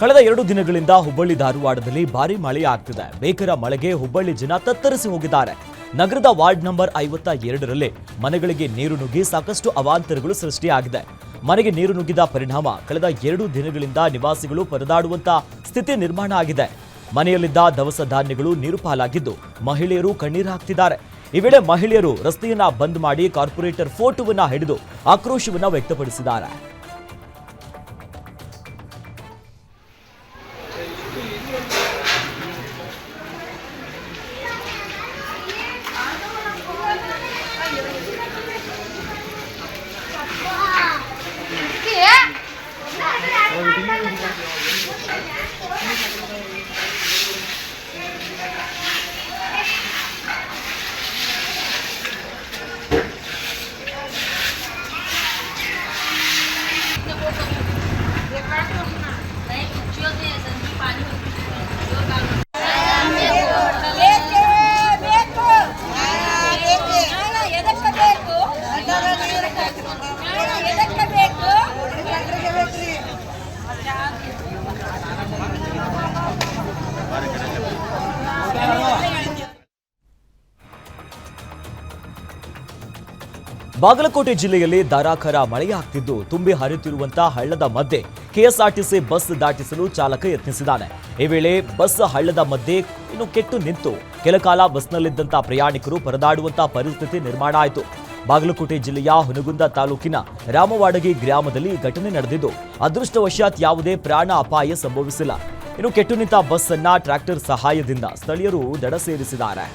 ಕಳೆದ 2 ದಿನಗಳಿಂದ ಹುಬ್ಬಳ್ಳಿ ಧಾರವಾಡದಲ್ಲಿ ಭಾರೀ ಮಳೆ ಆಗ್ತಿದೆ. ಬೇಕರ ಮಳೆಗೆ ಹುಬ್ಬಳ್ಳಿ ಜನ ತತ್ತರಿಸಿ ಹೋಗಿದ್ದಾರೆ. ನಗರದ ವಾರ್ಡ್ ನಂಬರ್ 52ರಲ್ಲಿ ಮನೆಗಳಿಗೆ ನೀರು ನುಗ್ಗಿ ಸಾಕಷ್ಟು ಅವಾಂತರಗಳು ಸೃಷ್ಟಿಯಾಗಿದೆ. ಮನೆಗೆ ನೀರು ನುಗ್ಗಿದ ಪರಿಣಾಮ ಕಳೆದ 2 ದಿನಗಳಿಂದ ನಿವಾಸಿಗಳು ಪರದಾಡುವಂತ ಸ್ಥಿತಿ ನಿರ್ಮಾಣ ಆಗಿದೆ. ಮನೆಯಲ್ಲಿದ್ದ ದವಸ ಧಾನ್ಯಗಳು ನೀರು ಪಾಲಾಗಿದ್ದು ಮಹಿಳೆಯರು ಕಣ್ಣೀರು ಹಾಕ್ತಿದ್ದಾರೆ. ಈ ವೇಳೆ ಮಹಿಳೆಯರು ರಸ್ತೆಯನ್ನ ಬಂದ್ ಮಾಡಿ ಕಾರ್ಪೊರೇಟರ್ ಫೋಟೋವನ್ನ ಹಿಡಿದು ಆಕ್ರೋಶವನ್ನ ವ್ಯಕ್ತಪಡಿಸಿದ್ದಾರೆ. ಬಾಗಲಕೋಟೆ ಜಿಲ್ಲೆಯಲ್ಲಿ ಧಾರಾಕಾರ ಮಳೆಯಾಗ್ತಿದ್ದು ತುಂಬಿ ಹರಿಯುತ್ತಿರುವಂತಹ ಹಳ್ಳದ ಮಧ್ಯೆ ಕೆಎಸ್ಆರ್ಟಿಸಿ ಬಸ್ ದಾಟಿಸಲು ಚಾಲಕ ಯತ್ನಿಸಿದ್ದಾನೆ. ಈ ವೇಳೆ ಬಸ್ ಹಳ್ಳದ ಮಧ್ಯೆ ಕೆಟ್ಟು ನಿಂತು ಕೆಲಕಾಲ ಬಸ್ನಲ್ಲಿದ್ದಂತ ಪ್ರಯಾಣಿಕರು ಪರದಾಡುವಂತಹ ಪರಿಸ್ಥಿತಿ ನಿರ್ಮಾಣ ಆಯಿತು. ಬಾಗಲಕೋಟೆ ಜಿಲ್ಲೆಯ ಹುನಗುಂದ ತಾಲೂಕಿನ ರಾಮವಾಡಗಿ ಗ್ರಾಮದಲ್ಲಿ ಘಟನೆ ನಡೆದಿದ್ದು ಅದೃಷ್ಟವಶಾತ್ ಯಾವುದೇ ಪ್ರಾಣ ಅಪಾಯ ಸಂಭವಿಸಿಲ್ಲ. ಕೆಟ್ಟು ನಿಂತ ಬಸ್ ಅನ್ನ ಟ್ರ್ಯಾಕ್ಟರ್ ಸಹಾಯದಿಂದ ಸ್ಥಳೀಯರು ದಡ ಸೇರಿಸಿದ್ದಾರೆ.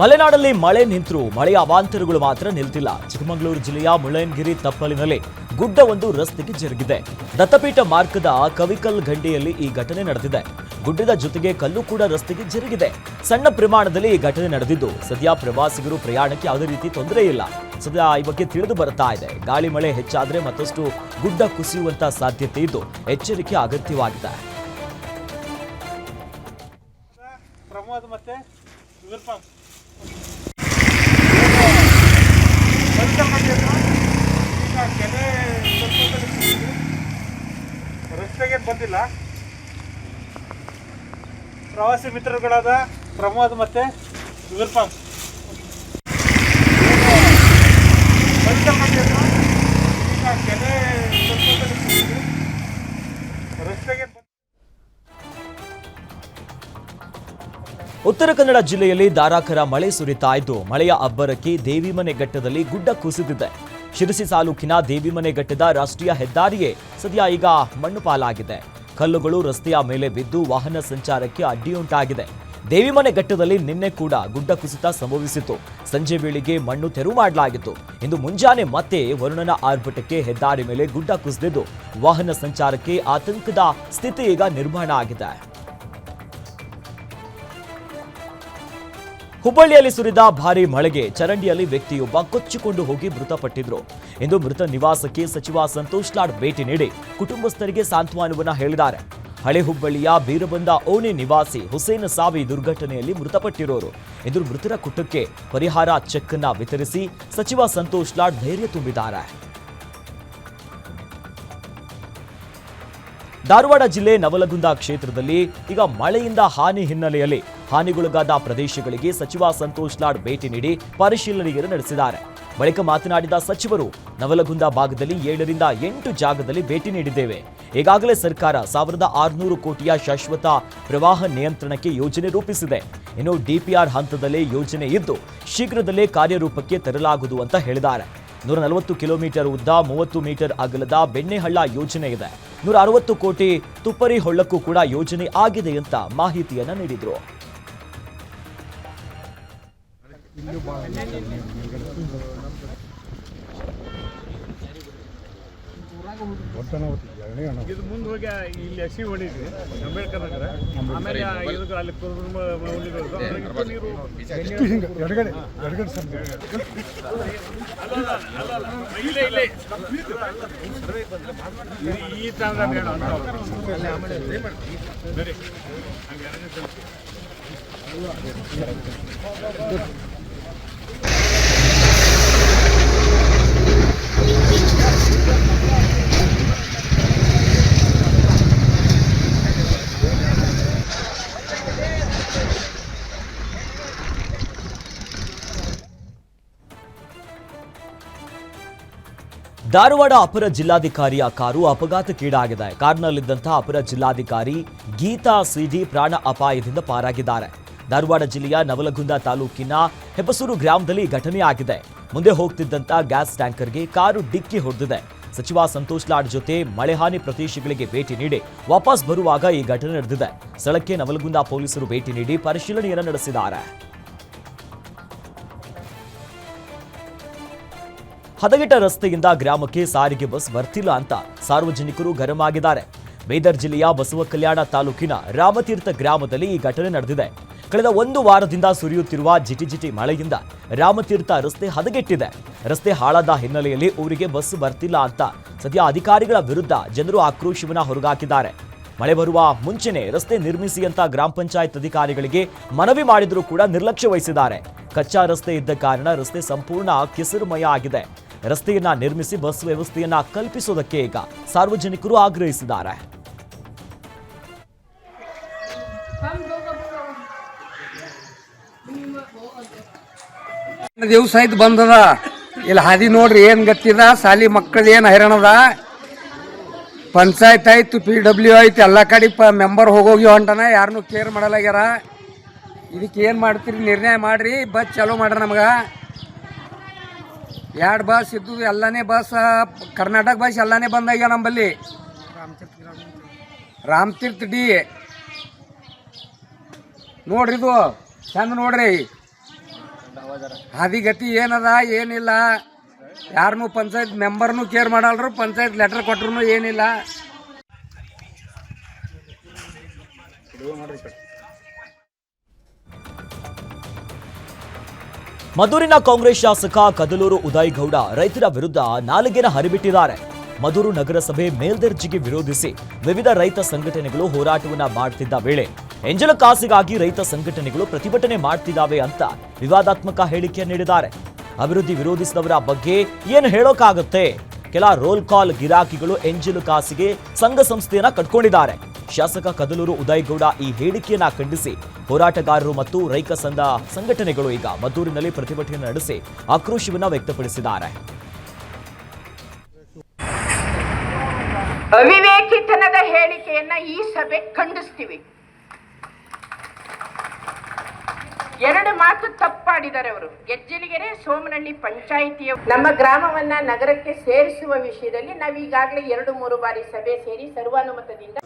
ಮಲೆನಾಡಲ್ಲಿ ಮಳೆ ನಿಂತರೂ ಮಳೆಯ ಅವಾಂತರಗಳು ಮಾತ್ರ ನಿಲ್ತಿಲ್ಲ. ಚಿಕ್ಕಮಗಳೂರು ಜಿಲ್ಲೆಯ ಮುಳ್ಳಯ್ಯನಗಿರಿ ತಪ್ಪಲಿನಲ್ಲಿ ಗುಡ್ಡವೊಂದು ರಸ್ತೆಗೆ ಜರುಗಿದೆ. ದತ್ತಪೀಠ ಮಾರ್ಗದ ಕವಿಕಲ್ ಗಂಡಿಯಲ್ಲಿ ಈ ಘಟನೆ ನಡೆದಿದೆ. ಗುಡ್ಡದ ಜೊತೆಗೆ ಕಲ್ಲು ಕೂಡ ರಸ್ತೆಗೆ ಜರುಗಿದೆ. ಸಣ್ಣ ಪ್ರಮಾಣದಲ್ಲಿ ಈ ಘಟನೆ ನಡೆದಿದ್ದು ಸದ್ಯ ಪ್ರವಾಸಿಗರು ಪ್ರಯಾಣಕ್ಕೆ ಯಾವುದೇ ರೀತಿ ತೊಂದರೆ ಇಲ್ಲ. ಸದ್ಯ ಈ ಬಗ್ಗೆ ತಿಳಿದು ಬರ್ತಾ ಇದೆ. ಗಾಳಿ ಮಳೆ ಹೆಚ್ಚಾದ್ರೆ ಮತ್ತಷ್ಟು ಗುಡ್ಡ ಕುಸಿಯುವಂತ ಸಾಧ್ಯತೆ ಇದ್ದು ಎಚ್ಚರಿಕೆ ಅಗತ್ಯವಾಗಿದೆ. ರಸ್ತೆಗೆ ಬಂದಿಲ್ಲ. ಪ್ರವಾಸಿ ಮಿತ್ರರುಗಳಾದ ಪ್ರಮೋದ್ ಮತ್ತೆ ವಿರ್ಪಾಮ್ ಉತ್ತರ ಕನ್ನಡ ಜಿಲ್ಲೆಯಲ್ಲಿ ಧಾರಾಕಾರ ಮಳೆ ಸುರಿತಾ ಇದ್ದು ಮಳೆಯ ಅಬ್ಬರಕ್ಕೆ ದೇವಿಮನೆ ಘಟ್ಟದಲ್ಲಿ ಗುಡ್ಡ ಕುಸಿದಿದೆ. ಶಿರಸಿ ತಾಲೂಕಿನ ದೇವಿಮನೆ ಘಟ್ಟದ ರಾಷ್ಟ್ರೀಯ ಹೆದ್ದಾರಿಯೇ ಸದ್ಯ ಈಗ ಮಣ್ಣು ಪಾಲಾಗಿದೆ. ಕಲ್ಲುಗಳು ರಸ್ತೆಯ ಮೇಲೆ ಬಿದ್ದು ವಾಹನ ಸಂಚಾರಕ್ಕೆ ಅಡ್ಡಿಯುಂಟಾಗಿದೆ. ದೇವಿಮನೆ ಘಟ್ಟದಲ್ಲಿ ನಿನ್ನೆ ಕೂಡ ಗುಡ್ಡ ಕುಸಿತ ಸಂಭವಿಸಿತ್ತು. ಸಂಜೆ ವೇಳೆಗೆ ಮಣ್ಣು ತೆರವು ಮಾಡಲಾಗಿತ್ತು. ಇಂದು ಮುಂಜಾನೆ ಮತ್ತೆ ವರುಣನ ಆರ್ಭಟಕ್ಕೆ ಹೆದ್ದಾರಿ ಮೇಲೆ ಗುಡ್ಡ ಕುಸಿದಿದ್ದು ವಾಹನ ಸಂಚಾರಕ್ಕೆ ಆತಂಕದ ಸ್ಥಿತಿ ಈಗ ನಿರ್ಮಾಣ ಆಗಿದೆ. ಹುಬ್ಬಳ್ಳಿಯಲ್ಲಿ ಸುರಿದ ಭಾರೀ ಮಳೆಗೆ ಚರಂಡಿಯಲ್ಲಿ ವ್ಯಕ್ತಿಯೊಬ್ಬ ಕೊಚ್ಚಿಕೊಂಡು ಹೋಗಿ ಮೃತಪಟ್ಟಿದ್ರು. ಇಂದು ಮೃತ ನಿವಾಸಕ್ಕೆ ಸಚಿವ ಸಂತೋಷ್ ಲಾಡ್ ಭೇಟಿ ನೀಡಿ ಕುಟುಂಬಸ್ಥರಿಗೆ ಸಾಂತ್ವನವನ್ನ ಹೇಳಿದ್ದಾರೆ. ಹಳೆ ಹುಬ್ಬಳ್ಳಿಯ ಬೀರಬಂದ ಓಣಿ ನಿವಾಸಿ ಹುಸೇನ್ ಸಾವಿ ದುರ್ಘಟನೆಯಲ್ಲಿ ಮೃತಪಟ್ಟಿರೋರು. ಇಂದು ಮೃತರ ಕುಟುಂಬಕ್ಕೆ ಪರಿಹಾರ ಚೆಕ್ ಅನ್ನ ವಿತರಿಸಿ ಸಚಿವ ಸಂತೋಷ್ ಲಾಡ್ ಧೈರ್ಯ ತುಂಬಿದ್ದಾರೆ. ಧಾರವಾಡ ಜಿಲ್ಲೆ ನವಲಗುಂದ ಕ್ಷೇತ್ರದಲ್ಲಿ ಈಗ ಮಳೆಯಿಂದ ಹಾನಿ ಹಿನ್ನೆಲೆಯಲ್ಲಿ ಹಾನಿಗೊಳಗಾದ ಪ್ರದೇಶಗಳಿಗೆ ಸಚಿವ ಸಂತೋಷ್ ಲಾಡ್ ಭೇಟಿ ನೀಡಿ ಪರಿಶೀಲನೆ ನಡೆಸಿದ್ದಾರೆ. ಬಳಿಕ ಮಾತನಾಡಿದ ಸಚಿವರು, ನವಲಗುಂದ ಭಾಗದಲ್ಲಿ 7ರಿಂದ 8 ಜಾಗದಲ್ಲಿ ಭೇಟಿ ನೀಡಿದ್ದೇವೆ. ಈಗಾಗಲೇ ಸರ್ಕಾರ 1600 ಕೋಟಿಯ ಶಾಶ್ವತ ಪ್ರವಾಹ ನಿಯಂತ್ರಣಕ್ಕೆ ಯೋಜನೆ ರೂಪಿಸಿದೆ. ಇನ್ನು ಡಿಪಿಆರ್ ಹಂತದಲ್ಲೇ ಯೋಜನೆ ಇದ್ದು ಶೀಘ್ರದಲ್ಲೇ ಕಾರ್ಯರೂಪಕ್ಕೆ ತರಲಾಗುವುದು ಅಂತ ಹೇಳಿದ್ದಾರೆ. 140 ಕಿಲೋಮೀಟರ್ ಉದ್ದ 30 ಮೀಟರ್ ಅಗಲದ ಬೆಣ್ಣೆಹಳ್ಳ ಯೋಜನೆ ಇದೆ. 160 ಕೋಟಿ ತುಪ್ಪರಿ ಹೊಳ್ಳಕ್ಕೂ ಕೂಡ ಯೋಜನೆ ಆಗಿದೆ ಅಂತ ಮಾಹಿತಿಯನ್ನ ನೀಡಿದ್ರು. ಇದು ಮುಂದೆ ಹೋಗಿ ಇಲ್ಲಿ ಹಸಿ ಹೊಡಿದ್ವಿ ಅಂಬೇಡ್ಕರ್ ನಗರ, ಆಮೇಲೆ ಇದಕ್ಕೆ ಅಲ್ಲಿ ಎಡಗಡೆ ಈ ತರ ಬೇರೆ ಧಾರವಾಡ ಅಪರ ಜಿಲ್ಲಾಧಿಕಾರಿಯ ಕಾರು ಅಪಘಾತಕ್ಕೀಡಾಗಿದೆ. ಕಾರ್ನಲ್ಲಿದ್ದಂತಹ ಅಪರ ಜಿಲ್ಲಾಧಿಕಾರಿ ಗೀತಾ ಸಿಡಿ ಪ್ರಾಣ ಅಪಾಯದಿಂದ ಪಾರಾಗಿದ್ದಾರೆ. ಧಾರವಾಡ ಜಿಲ್ಲೆಯ ನವಲಗುಂದ ತಾಲೂಕಿನ ಹೆಬಸೂರು ಗ್ರಾಮದಲ್ಲಿ ಘಟನೆಯಾಗಿದೆ. ಮುಂದೆ ಹೋಗ್ತಿದ್ದಂತ ಗ್ಯಾಸ್ ಟ್ಯಾಂಕರ್ಗೆ ಕಾರು ಡಿಕ್ಕಿ ಹೊಡೆದಿದೆ. ಸಚಿವ ಸಂತೋಷ್ ಲಾಡ್ ಜೊತೆ ಮಳೆಹಾನಿ ಪ್ರದೇಶಗಳಿಗೆ ಭೇಟಿ ನೀಡಿ ವಾಪಸ್ ಬರುವಾಗ ಈ ಘಟನೆ ನಡೆದಿದೆ. ಸ್ಥಳಕ್ಕೆ ನವಲಗುಂದ ಪೊಲೀಸರು ಭೇಟಿ ನೀಡಿ ಪರಿಶೀಲನೆಯನ್ನು ನಡೆಸಿದ್ದಾರೆ. ಹದಗೆಟ್ಟ ರಸ್ತೆಯಿಂದ ಗ್ರಾಮಕ್ಕೆ ಸಾರಿಗೆ ಬಸ್ ಬರ್ತಿಲ್ಲ ಅಂತ ಸಾರ್ವಜನಿಕರು ಗರಂ ಆಗಿದ್ದಾರೆ. ಬೀದರ್ ಜಿಲ್ಲೆಯ ಬಸವ ಕಲ್ಯಾಣ ತಾಲೂಕಿನ ರಾಮತೀರ್ಥ ಗ್ರಾಮದಲ್ಲಿ ಈ ಘಟನೆ ನಡೆದಿದೆ. ಕಳೆದ 1 ವಾರದಿಂದ ಸುರಿಯುತ್ತಿರುವ ಜಿಟಿಜಿಟಿ ಮಳೆಯಿಂದ ರಾಮತೀರ್ಥ ರಸ್ತೆ ಹದಗೆಟ್ಟಿದೆ. ರಸ್ತೆ ಹಾಳಾದ ಹಿನ್ನೆಲೆಯಲ್ಲಿ ಊರಿಗೆ ಬಸ್ ಬರ್ತಿಲ್ಲ ಅಂತ ಸದ್ಯ ಅಧಿಕಾರಿಗಳ ವಿರುದ್ಧ ಜನರು ಆಕ್ರೋಶವನ್ನ ಹೊರಗಾಕಿದ್ದಾರೆ. ಮಳೆ ಬರುವ ಮುಂಚೆನೆ ರಸ್ತೆ ನಿರ್ಮಿಸಿ ಅಂತ ಗ್ರಾಮ ಪಂಚಾಯತ್ ಅಧಿಕಾರಿಗಳಿಗೆ ಮನವಿ ಮಾಡಿದರೂ ಕೂಡ ನಿರ್ಲಕ್ಷ್ಯ ವಹಿಸಿದ್ದಾರೆ. ಕಚ್ಚಾ ರಸ್ತೆ ಇದ್ದ ಕಾರಣ ರಸ್ತೆ ಸಂಪೂರ್ಣ ಕೆಸರುಮಯ ಆಗಿದೆ. ರಸ್ತೆಯನ್ನ ನಿರ್ಮಿಸಿ ಬಸ್ ವ್ಯವಸ್ಥೆಯನ್ನ ಕಲ್ಪಿಸುವುದಕ್ಕೆ ಈಗ ಸಾರ್ವಜನಿಕರು ಆಗ್ರಹಿಸಿದ್ದಾರೆ. ದಿವಸ ಆಯ್ತು ಬಂದದ, ಇಲ್ಲಿ ಹಾದಿ ನೋಡ್ರಿ ಏನ್ ಗತ್ತಿದ, ಸಾಲಿ ಮಕ್ಕಳು ಏನ್ ಹೈರಾಣದ. ಪಂಚಾಯತ್ ಆಯ್ತು, PW ಆಯ್ತು, ಎಲ್ಲ ಕಡೆ ಮೆಂಬರ್ ಹೋಗೋಗಿ ಹೊಂಟನ, ಯಾರನ್ನೂ ಕೇರ್ ಮಾಡಲಾಗ್ಯಾರ. ಇದಕ್ಕೆ ಏನ್ ಮಾಡ್ತೀರಿ, ನಿರ್ಣಯ ಮಾಡ್ರಿ, ಬಸ್ ಚಾಲೂ ಮಾಡ್ರಿ. ನಮ್ಗ 2 ಬಸ್ ಇದ್ದು ಎಲ್ಲಾನೇ ಬಸ್, ಕರ್ನಾಟಕ ಬಸ್ ಎಲ್ಲಾನೇ ಬಂದಾಗ್ಯಾವ ನಂಬಲ್ಲಿ. ರಾಮತೀರ್ಥ ಡಿ ನೋಡ್ರಿ, ಇದು ಚಂದ ನೋಡ್ರಿ. ಹಾದಿಗತಿ ಏನದ ಏನಿಲ್ಲ, ಯಾರನ್ನೂ ಪಂಚಾಯತ್ ಮೆಂಬರ್ನು ಕೇರ್ ಮಾಡಲ್ರು, ಪಂಚಾಯತ್ ಲೆಟರ್ ಕೊಟ್ರು ಏನಿಲ್ಲ. ಮಧೂರಿನ ಕಾಂಗ್ರೆಸ್ ಶಾಸಕ ಕದಲೂರು ಉದಯ್ ಗೌಡ ರೈತರ ವಿರುದ್ಧ ನಾಲಿಗೆನ ಹರಿಬಿಟ್ಟಿದ್ದಾರೆ. ಮಧೂರು ನಗರಸಭೆ ಮೇಲ್ದರ್ಜೆಗೆ ವಿರೋಧಿಸಿ ವಿವಿಧ ರೈತ ಸಂಘಟನೆಗಳು ಹೋರಾಟವನ್ನ ಮಾಡ್ತಿದ್ದ ವೇಳೆ ಎಂಜಲ ಕಾಸಿಗಾಗಿ ರೈತ ಸಂಘಟನೆಗಳು ಪ್ರತಿಭಟನೆ ಮಾಡ್ತಿದ್ದಾವೆ ಅಂತ ವಿವಾದಾತ್ಮಕ ಹೇಳಿಕೆ ನೀಡಿದ್ದಾರೆ. ಅಭಿವೃದ್ಧಿ ವಿರೋಧಿಸಿದವರ ಬಗ್ಗೆ ಏನು ಹೇಳೋಕ್ಕಾಗುತ್ತೆ? ಕೆಲ ರೋಲ್ ಕಾಲ್ ಗಿರಾಕಿಗಳು ಎಂಜಲು ಕಾಸಿಗೆ ಸಂಘ ಸಂಸ್ಥೆಯನ್ನ ಕಟ್ಕೊಂಡಿದ್ದಾರೆ. ಶಾಸಕ ಕದಲೂರು ಉದಯ್ ಗೌಡ ಈ ಹೇಳಿಕೆಯನ್ನ ಖಂಡಿಸಿ ಹೋರಾಟಗಾರರು ಮತ್ತು ರೈತ ಸಂಘಟನೆಗಳು ಈಗ ಮದ್ದೂರಿನಲ್ಲಿ ಪ್ರತಿಭಟನೆ ನಡೆಸಿ ಆಕ್ರೋಶವನ್ನ ವ್ಯಕ್ತಪಡಿಸಿದ್ದಾರೆ. ಅವಿವೇಕಿತನದ ಹೇಳಿಕೆಯನ್ನ ಈ ಸಭೆ ಖಂಡಿಸ್ತೀವಿ. 2 ಮಾತು ತಪ್ಪಾಡಿದ್ದಾರೆ ಅವರು. ಗೆಜ್ಜಲಿಗೆರೆ ಸೋಮನಹಳ್ಳಿ ಪಂಚಾಯಿತಿಯ ನಮ್ಮ ಗ್ರಾಮವನ್ನ ನಗರಕ್ಕೆ ಸೇರಿಸುವ ವಿಷಯದಲ್ಲಿ ನಾವು ಈಗಾಗಲೇ 2-3 ಬಾರಿ ಸಭೆ ಸೇರಿ ಸರ್ವಾನುಮತದಿಂದ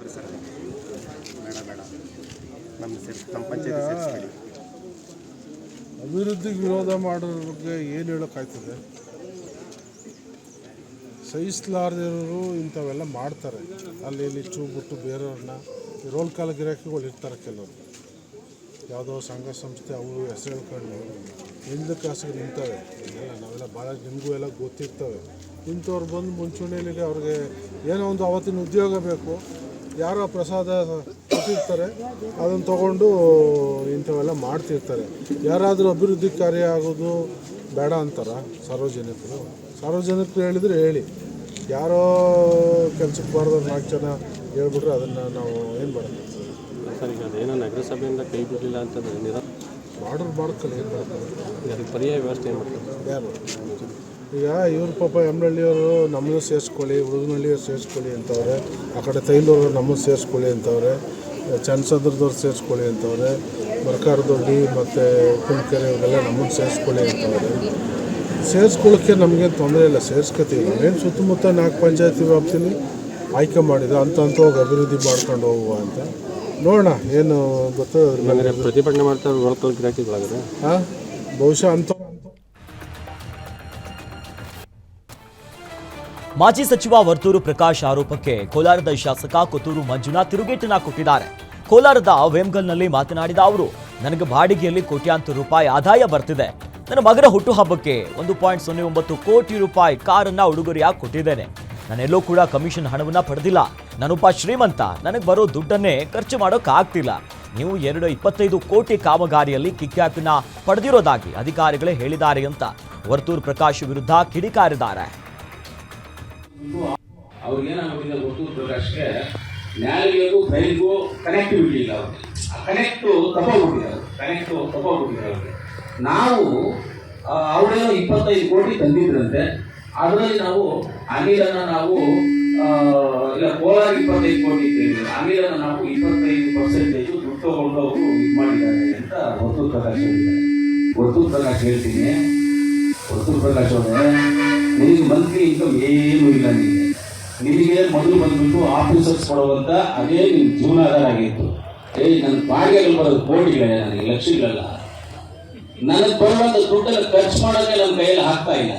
ಅಭಿವೃದ್ಧಿಗೆ ವಿರೋಧ ಮಾಡೋದ್ರ ಬಗ್ಗೆ ಏನು ಹೇಳೋಕ್ಕಾಯ್ತದೆ? ಸಹಿಸಲಾರದಿರೋರು ಇಂಥವೆಲ್ಲ ಮಾಡ್ತಾರೆ. ಅಲ್ಲಿ ಇಲ್ಲಿ ಚೂಬಿಟ್ಟು ಬೇರೆಯವ್ರನ್ನ ರೋಲ್ ಕಾಲ್ ಗಿರಾಕಿಗಳು ಇರ್ತಾರೆ. ಕೆಲವರು ಯಾವುದೋ ಸಂಘ ಸಂಸ್ಥೆ ಅವು ಹೆಸರು ಹೇಳ್ಕೊಂಡು ಎಂದ ಕಾಸಿಗೆ ನಿಂತವೆ. ನಾವೆಲ್ಲ ಭಾಳ ನಿಮಗೂ ಎಲ್ಲ ಗೊತ್ತಿರ್ತವೆ. ಇಂಥವ್ರು ಬಂದು ಮುಂಚೂಣಿಯಲ್ಲಿ ಅವ್ರಿಗೆ ಏನೋ ಒಂದು ಅವತ್ತಿನ ಉದ್ಯೋಗ ಬೇಕು, ಯಾರೋ ಪ್ರಸಾದ ಕೊಟ್ಟಿರ್ತಾರೆ, ಅದನ್ನು ತೊಗೊಂಡು ಇಂಥವೆಲ್ಲ ಮಾಡ್ತಿರ್ತಾರೆ. ಯಾರಾದರೂ ಅಭಿವೃದ್ಧಿ ಕಾರ್ಯ ಆಗೋದು ಬೇಡ ಅಂತಾರ ಸಾರ್ವಜನಿಕರು? ಸಾರ್ವಜನಿಕರು ಹೇಳಿದರೆ ಹೇಳಿ, ಯಾರೋ ಕೆಲಸಕ್ಕೆ ಬಾರ್ದವ್ರು 4 ಜನ ಹೇಳ್ಬಿಟ್ರೆ ಅದನ್ನು ನಾವು ಏನು ಮಾಡೋದು ಸರ್? ಈಗ ಅದೇನೋ ನಗರಸಭೆಯಿಂದ ಕೈ ಬಿಡಲಿಲ್ಲ ಅಂತಂದರೆ ಮಾಡೋರು ಮಾಡ್ಕೊಳ್ಳಿ, ಏನು ಮಾಡ್ತಾರೆ? ಅದಕ್ಕೆ ಪರ್ಯಾಯ ವ್ಯವಸ್ಥೆ ಏನು ಮಾಡ್ತಾರೆ ಯಾರು? ಈಗ ಇವ್ರ ಪಾಪ ಎಮ್ನಳ್ಳಿಯವರು ನಮ್ಮನ್ನು ಸೇರಿಸ್ಕೊಳ್ಳಿ, ಹುಡುಗನಹಳ್ಳಿಯವ್ರು ಸೇರಿಸ್ಕೊಳ್ಳಿ ಅಂತವ್ರೆ, ಆ ಕಡೆ ತೈಲೂರು ನಮ್ಮನ್ನು ಸೇರಿಸ್ಕೊಳ್ಳಿ ಅಂತವ್ರೆ, ಚನ್ನಸಂದ್ರದವ್ರು ಸೇರಿಸ್ಕೊಳ್ಳಿ ಅಂತವ್ರೆ, ಮರ್ಕಾರದೊಡ್ಡಿ ಮತ್ತು ಉಪ್ಪಿನಕೆರೆ ಇವರೆಲ್ಲ ನಮ್ಮನ್ನು ಸೇರಿಸ್ಕೊಳ್ಳಿ ಅಂತವ್ರೆ. ಸೇರಿಸ್ಕೊಳ್ಳೋಕ್ಕೆ ನಮಗೇನು ತೊಂದರೆ ಇಲ್ಲ, ಸೇರಿಸ್ಕೊತೀವಿ. ನಾವೇನು ಸುತ್ತಮುತ್ತ 4 ಪಂಚಾಯತಿ ವ್ಯಾಪ್ತಿಲಿ ಆಯ್ಕೆ ಮಾಡಿದ್ರು ಹೋಗಿ ಅಭಿವೃದ್ಧಿ ಮಾಡ್ಕೊಂಡು ಹೋಗುವ ಅಂತ ನೋಡೋಣ ಏನು ಗೊತ್ತದ. ಪ್ರತಿಭಟನೆ ಮಾಡ್ತಾರೆ ರೋಲ್ ಗಿರಾಕಿಗಳಾದ್ರೆ ಹಾಂ, ಬಹುಶಃ ಅಂತ ಮಾಜಿ ಸಚಿವ ವರ್ತೂರು ಪ್ರಕಾಶ್ ಆರೋಪಕ್ಕೆ ಕೋಲಾರದ ಶಾಸಕ ಕೊತ್ತೂರು ಮಂಜುನಾಥ್ ತಿರುಗೇಟನ್ನ ಕೊಟ್ಟಿದ್ದಾರೆ. ಕೋಲಾರದ ವೇಮ್ಗಲ್ನಲ್ಲಿ ಮಾತನಾಡಿದ ಅವರು, ನನಗೆ ಬಾಡಿಗೆಯಲ್ಲಿ ಕೋಟ್ಯಾಂತರ ರೂಪಾಯಿ ಆದಾಯ ಬರ್ತಿದೆ. ನನ್ನ ಮಗನ ಹುಟ್ಟುಹಬ್ಬಕ್ಕೆ 1.09 ಕೋಟಿ ರೂಪಾಯಿ ಕಾರನ್ನ ಉಡುಗೊರೆಯಾಗಿ ಕೊಟ್ಟಿದ್ದೇನೆ. ನಾನೆಲ್ಲೂ ಕೂಡ ಕಮಿಷನ್ ಹಣವನ್ನ ಪಡೆದಿಲ್ಲ. ನಾನೊಬ್ಬ ಶ್ರೀಮಂತ, ನನಗೆ ಬರೋ ದುಡ್ಡನ್ನೇ ಖರ್ಚು ಮಾಡೋಕೆ ಆಗ್ತಿಲ್ಲ. ನೀವು 25 ಕೋಟಿ ಕಾಮಗಾರಿಯಲ್ಲಿ ಕಿಕ್ಬ್ಯಾಕ್ನ ಪಡೆದಿರೋದಾಗಿ ಅಧಿಕಾರಿಗಳೇ ಹೇಳಿದ್ದಾರೆ ಅಂತ ವರ್ತೂರು ಪ್ರಕಾಶ್ ವಿರುದ್ಧ ಕಿಡಿಕಾರಿದ್ದಾರೆ. ಅವ್ರಿಗೇನಾಗ್ಬಿಟ್ಟಿದೆ, ವರ್ತೂರು ಪ್ರಕಾಶ್ಗೆ ನ್ಯಾಯಾಲಯಕ್ಕೂ ಫೈಲ್ಗೂ ಕನೆಕ್ಟಿವಿಟಿ ಇಲ್ಲ. ಅವ್ರಿಗೆ ತಗೋಗ್ಬಿಟ್ಟಿದ್ದಾರೆ. ನಾವು ಅವರೇನೋ 25 ಕೋಟಿ ತಂದಿದ್ರಂತೆ. ಅದರಲ್ಲಿ ನಾವು ಅನಿಲನ ನಾವು ಇಲ್ಲ ಕೋಲಾರ 25 ಕೋಟಿ ಇದ್ದೇವೆ, ಅನಿಲನ ನಾವು 25% ದುಡ್ಡು ತಗೊಂಡು ಅವರು ಇದು ಮಾಡಿದ್ದಾರೆ ಅಂತ ವರ್ತೂರು ಪ್ರಕಾಶ್ ಹೇಳಿದ್ದಾರೆ. ವರ್ತೂರು ಪ್ರಕಾಶ್ ಹೇಳ್ತೀನಿ, ವರ್ತೂರು ಪ್ರಕಾಶ್ ಅವರೇ, ನಿಮಗೆ ಮಂತ್ಲಿ ಇನ್ಕಮ್ ಏನೂ ಇಲ್ಲ. ನಿಮಗೆ ಮೊದಲು ಬಂದ್ಬಿಟ್ಟು ಆಫೀಸರ್ಸ್ ಕೊಡುವಂತ ಅದೇ ನಿಮ್ಮ ಜೀವನಾಧಾರ ಆಗಿತ್ತು. ನನ್ನ ಬಾಡಿಗೆಗಳು ಬರೋದು ಕೋಟಿಗಳೇ, ನನಗೆ ಲಕ್ಷಗಳಲ್ಲ. ನನಗೆ ಬರುವಂತ ದುಡ್ಡನ್ನು ಖರ್ಚು ಮಾಡೋಕ್ಕೆ ನನ್ನ ಕೈಯಲ್ಲಿ ಆಗ್ತಾ ಇಲ್ಲ.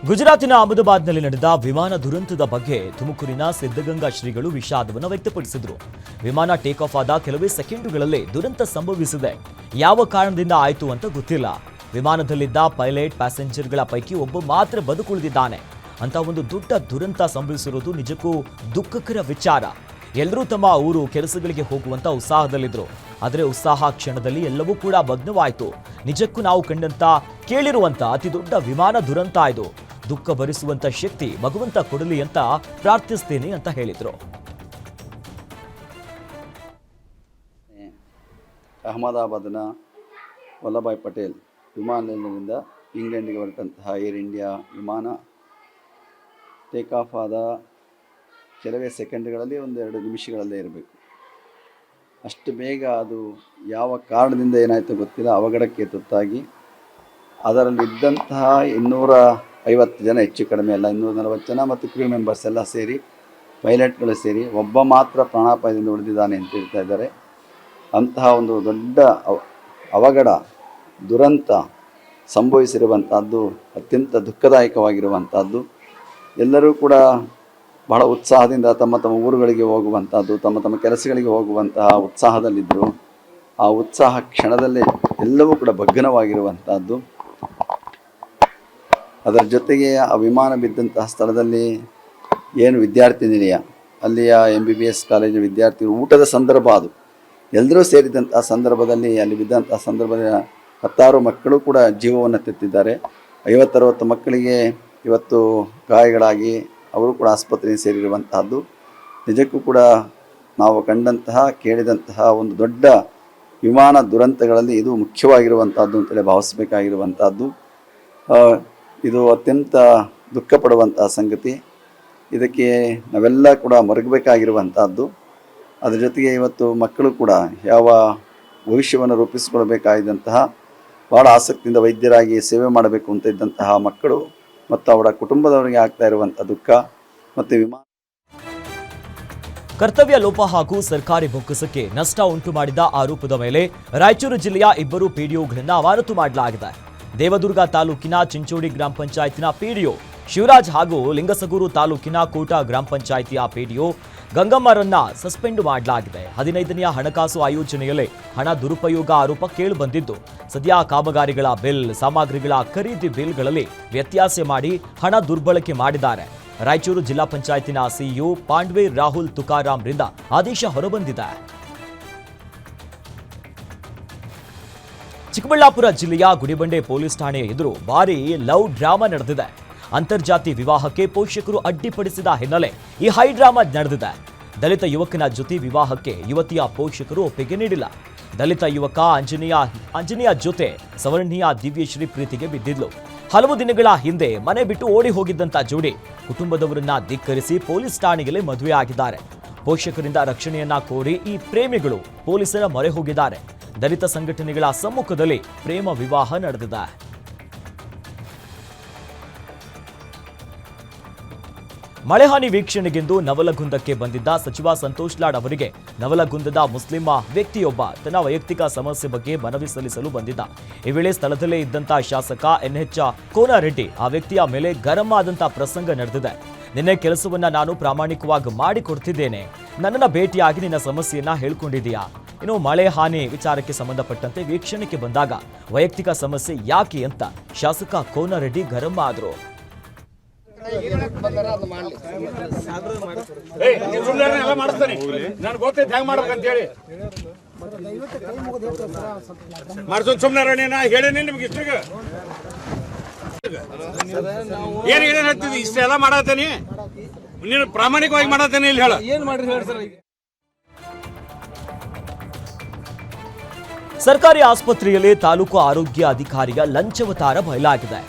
ಗುಜರಾತಿನ ಅಹಮದಾಬಾದ್ನಲ್ಲಿ ನಡೆದ ವಿಮಾನ ದುರಂತದ ಬಗ್ಗೆ ತುಮಕೂರಿನ ಸಿದ್ಧಗಂಗಾ ಶ್ರೀಗಳು ವಿಷಾದವನ್ನು ವ್ಯಕ್ತಪಡಿಸಿದರು. ವಿಮಾನ ಟೇಕ್ ಆಫ್ ಆದ ಕೆಲವೇ ಸೆಕೆಂಡುಗಳಲ್ಲೇ ದುರಂತ ಸಂಭವಿಸಿದೆ. ಯಾವ ಕಾರಣದಿಂದ ಆಯಿತು ಅಂತ ಗೊತ್ತಿಲ್ಲ. ವಿಮಾನದಲ್ಲಿದ್ದ ಪೈಲಟ್, ಪ್ಯಾಸೆಂಜರ್ಗಳ ಪೈಕಿ ಒಬ್ಬ ಮಾತ್ರ ಬದುಕುಳಿದಿದ್ದಾನೆ. ಅಂತ ಒಂದು ದೊಡ್ಡ ದುರಂತ ಸಂಭವಿಸಿರುವುದು ನಿಜಕ್ಕೂ ದುಃಖಕರ ವಿಚಾರ. ಎಲ್ಲರೂ ತಮ್ಮ ಊರು ಕೆಲಸಗಳಿಗೆ ಹೋಗುವಂತ ಉತ್ಸಾಹದಲ್ಲಿದ್ರು. ಆದರೆ ಉತ್ಸಾಹ ಕ್ಷಣದಲ್ಲಿ ಎಲ್ಲವೂ ಕೂಡ ಭಗ್ನವಾಯಿತು. ನಿಜಕ್ಕೂ ನಾವು ಕಂಡಂತ ಕೇಳಿರುವಂತ ಅತಿ ದೊಡ್ಡ ವಿಮಾನ ದುರಂತ ಇದು. ದುಃಖ ಭರಿಸುವಂತ ಶಕ್ತಿ ಭಗವಂತ ಕೊಡಲಿ ಅಂತ ಪ್ರಾರ್ಥಿಸ್ತೇನೆ ಅಂತ ಹೇಳಿದ್ರು. ಅಹಮದಾಬಾದ್ನ ವಲ್ಲಭಾಯ್ ಪಟೇಲ್ ವಿಮಾನ ನಿಲ್ದಾಣದಿಂದ ಇಂಗ್ಲೆಂಡ್ಗೆ ಹೊರಟಂತಹ ಏರ್ ಇಂಡಿಯಾ ವಿಮಾನ ಟೇಕ್ ಆಫ್ ಆದ ಕೆಲವೇ ಸೆಕೆಂಡ್ಗಳಲ್ಲಿ 1-2 ನಿಮಿಷಗಳಲ್ಲೇ ಇರಬೇಕು. ಅಷ್ಟು ಬೇಗ ಅದು ಯಾವ ಕಾರಣದಿಂದ ಏನಾಯಿತು ಗೊತ್ತಿಲ್ಲ, ಅವಘಡಕ್ಕೆ ತುತ್ತಾಗಿ ಅದರಲ್ಲಿದ್ದಂತಹ 250 ಜನ, ಹೆಚ್ಚು ಕಡಿಮೆ ಅಲ್ಲ 240 ಜನ ಮತ್ತು ಕ್ರೂ ಮೆಂಬರ್ಸ್ ಎಲ್ಲ ಸೇರಿ, ಪೈಲಟ್ಗಳು ಸೇರಿ ಒಬ್ಬ ಮಾತ್ರ ಪ್ರಾಣಾಪಾಯದಿಂದ ಉಳಿದಿದ್ದಾನೆ ಅಂತ ಹೇಳ್ತಾ ಇದ್ದಾರೆ. ಅಂತಹ ಒಂದು ದೊಡ್ಡ ಅವಘಡ, ದುರಂತ ಸಂಭವಿಸಿರುವಂಥದ್ದು ಅತ್ಯಂತ ದುಃಖದಾಯಕವಾಗಿರುವಂಥದ್ದು. ಎಲ್ಲರೂ ಕೂಡ ಬಹಳ ಉತ್ಸಾಹದಿಂದ ತಮ್ಮ ತಮ್ಮ ಊರುಗಳಿಗೆ ಹೋಗುವಂಥದ್ದು, ತಮ್ಮ ತಮ್ಮ ಕೆಲಸಗಳಿಗೆ ಹೋಗುವಂತಹ ಉತ್ಸಾಹದಲ್ಲಿದ್ದರು. ಆ ಉತ್ಸಾಹ ಕ್ಷಣದಲ್ಲೇ ಎಲ್ಲವೂ ಕೂಡ ಭಗ್ನವಾಗಿರುವಂಥದ್ದು. ಅದರ ಜೊತೆಗೆ ಆ ವಿಮಾನ ಬಿದ್ದಂತಹ ಸ್ಥಳದಲ್ಲಿ ಏನು ವಿದ್ಯಾರ್ಥಿ ನಿಲಯ, ಅಲ್ಲಿಯ MBBS ಕಾಲೇಜಿನ ವಿದ್ಯಾರ್ಥಿಗಳು ಊಟದ ಸಂದರ್ಭ, ಅದು ಎಲ್ಲರೂ ಸೇರಿದಂತಹ ಸಂದರ್ಭದಲ್ಲಿ ಅಲ್ಲಿ ಬಿದ್ದಂತಹ ಸಂದರ್ಭದಲ್ಲಿ 10 ಮಕ್ಕಳು ಕೂಡ ಜೀವವನ್ನು ತೆತ್ತಿದ್ದಾರೆ. 50-60 ಮಕ್ಕಳಿಗೆ ಇವತ್ತು ಗಾಯಗಳಾಗಿ ಅವರು ಕೂಡ ಆಸ್ಪತ್ರೆಗೆ ಸೇರಿರುವಂತಹದ್ದು. ನಿಜಕ್ಕೂ ಕೂಡ ನಾವು ಕಂಡಂತಹ ಕೇಳಿದಂತಹ ಒಂದು ದೊಡ್ಡ ವಿಮಾನ ದುರಂತಗಳಲ್ಲಿ ಇದು ಮುಖ್ಯವಾಗಿರುವಂಥದ್ದು ಅಂತೇಳಿ ಭಾವಿಸಬೇಕಾಗಿರುವಂಥದ್ದು. ಇದು ಅತ್ಯಂತ ದುಃಖ ಪಡುವಂತಹ ಸಂಗತಿ. ಇದಕ್ಕೆ ನಾವೆಲ್ಲ ಕೂಡ ಮರಗಬೇಕಾಗಿರುವಂಥದ್ದು. ಅದರ ಜೊತೆಗೆ ಇವತ್ತು ಮಕ್ಕಳು ಕೂಡ ಯಾವ ಭವಿಷ್ಯವನ್ನು ರೂಪಿಸಿಕೊಳ್ಬೇಕಾಗಿದ್ದಂತಹ, ಭಾಳ ಆಸಕ್ತಿಯಿಂದ ವೈದ್ಯರಾಗಿ ಸೇವೆ ಮಾಡಬೇಕು ಅಂತ ಇದ್ದಂತಹ ಮಕ್ಕಳು ಮತ್ತು ಅವರ ಕುಟುಂಬದವರಿಗೆ ಆಗ್ತಾ ಇರುವಂಥ ದುಃಖ ಮತ್ತು ವಿಮಾನ ಕರ್ತವ್ಯ ಲೋಪ ಹಾಗೂ ಸರ್ಕಾರಿ ಬೊಕ್ಕಸಕ್ಕೆ ನಷ್ಟ ಉಂಟು ಮಾಡಿದ ಆರೋಪದ ಮೇಲೆ ರಾಯಚೂರು ಜಿಲ್ಲೆಯ 2 ಪಿಡಿಒಗಳನ್ನು ಅಮಾನತು ಮಾಡಲಾಗಿದೆ. ದೇವದುರ್ಗ ತಾಲೂಕಿನ ಚಿಂಚೋಡಿ ಗ್ರಾಮ ಪಂಚಾಯತಿನ ಪಿಡಿಒ ಶಿವರಾಜ್ ಹಾಗೂ ಲಿಂಗಸಗೂರು ತಾಲೂಕಿನ ಕೋಟ ಗ್ರಾಮ ಪಂಚಾಯಿತಿಯ ಪಿಡಿಒ ಗಂಗಮ್ಮರನ್ನ ಸಸ್ಪೆಂಡ್ ಮಾಡಲಾಗಿದೆ. 15ನೇ ಹಣಕಾಸು ಆಯೋಜನೆಯಲ್ಲಿ ಹಣ ದುರುಪಯೋಗ ಆರೋಪ ಕೇಳಿಬಂದಿದ್ದು, ಸದ್ಯ ಕಾಮಗಾರಿಗಳ ಬಿಲ್, ಸಾಮಗ್ರಿಗಳ ಖರೀದಿ ಬಿಲ್ಗಳಲ್ಲಿ ವ್ಯತ್ಯಾಸ ಮಾಡಿ ಹಣ ದುರ್ಬಳಕೆ ಮಾಡಿದ್ದಾರೆ. ರಾಯಚೂರು ಜಿಲ್ಲಾ ಪಂಚಾಯತಿನ ಸಿಇಒ ಪಾಂಡ್ವೆ ರಾಹುಲ್ ತುಕಾರಾಮ್ರಿಂದ ಆದೇಶ ಹೊರಬಂದಿದೆ. ಚಿಕ್ಕಬಳ್ಳಾಪುರ ಜಿಲ್ಲೆಯ ಗುಡಿಬಂಡೆ ಪೊಲೀಸ್ ಠಾಣೆಯ ಎದುರು ಭಾರೀ ಲವ್ ಡ್ರಾಮಾ ನಡೆದಿದೆ. ಅಂತರ್ಜಾತಿ ವಿವಾಹಕ್ಕೆ ಪೋಷಕರು ಅಡ್ಡಿಪಡಿಸಿದ ಹಿನ್ನೆಲೆ ಈ ಹೈ ಡ್ರಾಮಾ ನಡೆದಿದೆ. ದಲಿತ ಯುವಕನ ಜೊತೆ ವಿವಾಹಕ್ಕೆ ಯುವತಿಯ ಪೋಷಕರು ಒಪ್ಪಿಗೆ ನೀಡಿಲ್ಲ. ದಲಿತ ಯುವಕ ಅಂಜನೇಯ ಜೊತೆ ಸವರ್ಣೀಯ ದಿವ್ಯಶ್ರೀ ಪ್ರೀತಿಗೆ ಬಿದ್ದಿದ್ಲು. ಹಲವು ದಿನಗಳ ಹಿಂದೆ ಮನೆ ಬಿಟ್ಟು ಓಡಿ ಹೋಗಿದ್ದಂತ ಜೋಡಿ ಕುಟುಂಬದವರನ್ನ ಧಿಕ್ಕರಿಸಿ ಪೊಲೀಸ್ ಠಾಣೆಯಲ್ಲಿ ಮದುವೆ ಆಗಿದ್ದಾರೆ. ಪೋಷಕರಿಂದ ರಕ್ಷಣೆಯನ್ನ ಕೋರಿ ಈ ಪ್ರೇಮಿಗಳು ಪೊಲೀಸರ ಮೊರೆ ಹೋಗಿದ್ದಾರೆ. ದಲಿತ ಸಂಘಟನೆಗಳ ಸಮ್ಮುಖದಲ್ಲಿ ಪ್ರೇಮ ವಿವಾಹ ನಡೆದಿದೆ. ಮಳೆ ಹಾನಿ ವೀಕ್ಷಣೆಗೆಂದು ನವಲಗುಂದಕ್ಕೆ ಬಂದಿದ್ದ ಸಚಿವ ಸಂತೋಷ್ ಲಾಡ್ ಅವರಿಗೆ ನವಲಗುಂದದ ಮುಸ್ಲಿಂ ವ್ಯಕ್ತಿಯೊಬ್ಬ ತನ್ನ ವೈಯಕ್ತಿಕ ಸಮಸ್ಯೆ ಬಗ್ಗೆ ಮನವಿ ಸಲ್ಲಿಸಲು ಬಂದಿದ್ದ. ಈ ವೇಳೆ ಸ್ಥಳದಲ್ಲೇ ಇದ್ದಂತ ಶಾಸಕ NH ಕೋನರೆಡ್ಡಿ ಆ ವ್ಯಕ್ತಿಯ ಮೇಲೆ ಗರಂ ಆದಂತ ಪ್ರಸಂಗ ನಡೆದಿದೆ. ನಿನ್ನೆ ಕೆಲಸವನ್ನ ನಾನು ಪ್ರಾಮಾಣಿಕವಾಗಿ ಮಾಡಿಕೊಡ್ತಿದ್ದೇನೆ, ನನ್ನನ್ನ ಭೇಟಿಯಾಗಿ ನಿನ್ನ ಸಮಸ್ಯೆಯನ್ನ ಹೇಳ್ಕೊಂಡಿದೀಯಾ? ಇನ್ನು ಮಳೆ ಹಾನಿ ವಿಚಾರಕ್ಕೆ ಸಂಬಂಧಪಟ್ಟಂತೆ ವೀಕ್ಷಣೆಗೆ ಬಂದಾಗ ವೈಯಕ್ತಿಕ ಸಮಸ್ಯೆ ಯಾಕೆ ಅಂತ ಶಾಸಕ ಕೋನರೆಡ್ಡಿ ಗರಂ ಆದ್ರು. ಎಲ್ಲ ಮಾಡಿಸ್ತಾನೆ, ನನ್ಗೆ ಗೊತ್ತೈತೆ ಹೆಂಗ್ ಮಾಡ್ಬೇಕಂತ ಹೇಳಿ ಮಾಡ್ಸೋನ್ ಸುಮ್ನೆ ನಾ ಹೇಳೇನಿ ನಿಮ್ಗೆ ಇಷ್ಟಿಗ ಏನ್ ಹೇಳ್ತಿದ್ದಿ? ಇಷ್ಟೆಲ್ಲ ಮಾಡತ್ತೇನಿ, ನೀನು ಪ್ರಾಮಾಣಿಕವಾಗಿ ಮಾಡತ್ತೇನೆ ಇಲ್ಲಿ ಹೇಳ. ಏನ್ ಮಾಡ್ರಿ ಹೇಳಿ ಸರ್. ಸರ್ಕಾರಿ ಆಸ್ಪತ್ರೆಯಲ್ಲಿ ತಾಲೂಕು ಆರೋಗ್ಯ ಅಧಿಕಾರಿಯ ಲಂಚವತಾರ ಬಯಲಾಗಿದೆ.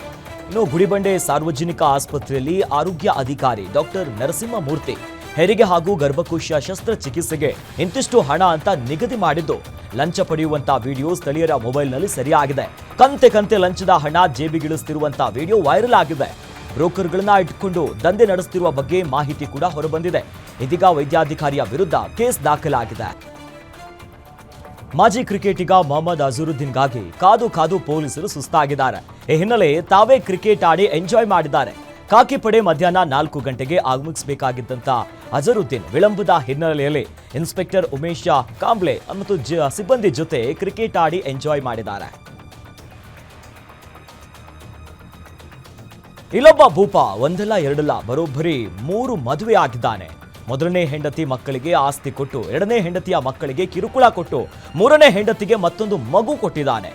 ಇನ್ನು ಗುಡಿಬಂಡೆ ಸಾರ್ವಜನಿಕ ಆಸ್ಪತ್ರೆಯಲ್ಲಿ ಆರೋಗ್ಯ ಅಧಿಕಾರಿ ಡಾಕ್ಟರ್ ನರಸಿಂಹಮೂರ್ತಿ ಹೆರಿಗೆ ಹಾಗೂ ಗರ್ಭಕೋಶ ಶಸ್ತ್ರಚಿಕಿತ್ಸೆಗೆ ಇಂತಿಷ್ಟು ಹಣ ಅಂತ ನಿಗದಿ ಮಾಡಿದ್ದು ಲಂಚ ಪಡೆಯುವಂತ ವಿಡಿಯೋ ಸ್ಥಳೀಯರ ಮೊಬೈಲ್ನಲ್ಲಿ ಸೆರೆಯಾಗಿದೆ. ಕಂತೆ ಲಂಚದ ಹಣ ಜೇಬಿಗಿಳಿಸುತ್ತಿರುವಂತ ವಿಡಿಯೋ ವೈರಲ್ ಆಗಿದೆ. ಬ್ರೋಕರ್ಗಳನ್ನ ಇಟ್ಕೊಂಡು ದಂಧೆ ನಡೆಸುತ್ತಿರುವ ಬಗ್ಗೆ ಮಾಹಿತಿ ಕೂಡ ಹೊರಬಂದಿದೆ. ಇದೀಗ ವೈದ್ಯಾಧಿಕಾರಿಯ ವಿರುದ್ಧ ಕೇಸ್ ದಾಖಲಾಗಿದೆ. ಮಾಜಿ ಕ್ರಿಕೆಟಿಗ ಮೊಹಮ್ಮದ್ ಅಜರುದ್ದೀನ್ಗಾಗಿ ಕಾದು ಪೊಲೀಸರು ಸುಸ್ತಾಗಿದ್ದಾರೆ. ಈ ಹಿನ್ನೆಲೆ ತಾವೇ ಕ್ರಿಕೆಟ್ ಆಡಿ ಎಂಜಾಯ್ ಮಾಡಿದ್ದಾರೆ. ಖಾಕಿ ಪಡೆ ಮಧ್ಯಾಹ್ನ 4 ಗಂಟೆಗೆ ಆಗಮಿಸಬೇಕಾಗಿದ್ದಂತ ಅಜರುದ್ದೀನ್ ವಿಳಂಬದ ಹಿನ್ನೆಲೆಯಲ್ಲಿ ಇನ್ಸ್ಪೆಕ್ಟರ್ ಉಮೇಶ್ ಕಾಂಬ್ಳೆ ಮತ್ತು ಸಿಬ್ಬಂದಿ ಜೊತೆ ಕ್ರಿಕೆಟ್ ಆಡಿ ಎಂಜಾಯ್ ಮಾಡಿದ್ದಾರೆ. ಇಲ್ಲೊಬ್ಬ ಭೂಪ ಒಂದಲ್ಲ ಎರಡಲ್ಲ ಬರೋಬ್ಬರಿ 3 ಮದುವೆ ಆಗಿದ್ದಾನೆ. ಮೊದಲನೇ ಹೆಂಡತಿ ಮಕ್ಕಳಿಗೆ ಆಸ್ತಿ ಕೊಟ್ಟು, ಎರಡನೇ ಹೆಂಡತಿಯ ಮಕ್ಕಳಿಗೆ ಕಿರುಕುಳ ಕೊಟ್ಟು, ಮೂರನೇ ಹೆಂಡತಿಗೆ ಮತ್ತೊಂದು ಮಗು ಕೊಟ್ಟಿದ್ದಾನೆ.